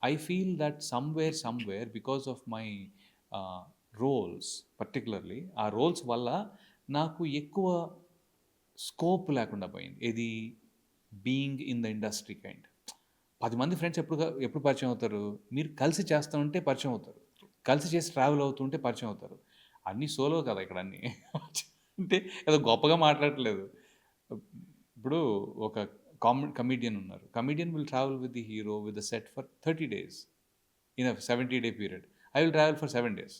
I feel that somewhere because of my roles particularly ఆ roles వల్ల నాకు ఎక్కువ స్కోప్ లేకుండా పోయింది. ఏది being in the industry kind. 10 మంది ఫ్రెండ్స్ ఎప్పుడు పరిచయం అవుతారు? మీరు కలిసి చేస్తూ ఉంటే పరిచయం అవుతారు. కలిసి చేసి ట్రావెల్ అవుతుంటే పరిచయం అవుతారు. అన్నీ సోలో కదా ఇక్కడ అన్నీ. అంటే ఏదో గొప్పగా మాట్లాడట్లేదు. ఇప్పుడు ఒక కమెడియన్ ఉన్నారు. Comedian will travel with the hero with the set for 30 days in a 70 day period. I will travel for 7 days.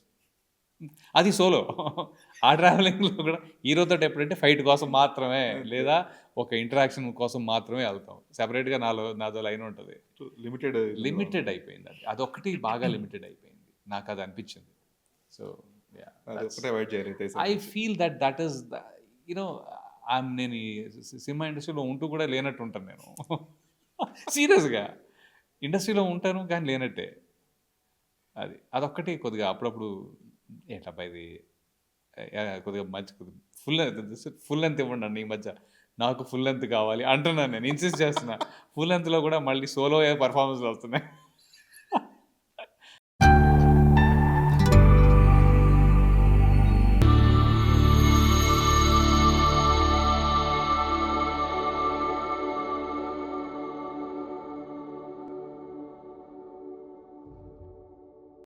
అది సోలో. ఆ ట్రావెలింగ్‌లో కూడా హీరోతోటి ఎప్పుడంటే ఫైట్ కోసం మాత్రమే, లేదా ఒక ఇంటరాక్షన్ కోసం మాత్రమే ఎళ్తాం. సెపరేట్‌గా నాదో లైన్ ఉంటది. లిమిటెడ్ లిమిటెడ్ అయిపోయింది అది. అదొక్కటి బాగా లిమిటెడ్ అయిపోయింది. నాకది అనిపించింది. So, yeah! అదొక్కటే అవాయిడ్ చేయాలి అయితే I feel that is the you know నేను ఈ సినిమా ఇండస్ట్రీలో ఉంటూ కూడా లేనట్టు ఉంటాను నేను. సీరియస్‌గా. ఇండస్ట్రీలో ఉంటాను కానీ లేనట్టే. అదొక్కటి కొద్దిగా అప్పుడప్పుడు ఏంటబ్బా ఇది కొద్దిగా మంచి ఫుల్ లెంత్ ఇవ్వండి అన్న ఈ మధ్య. నాకు ఫుల్ లెంత్ కావాలి అంటున్నాను నేను. ఇన్సిస్ట్ చేస్తున్నా. ఫుల్ లెంత్‌లో కూడా మళ్ళీ సోలో పర్ఫార్మెన్స్‌లు వస్తున్నాయి.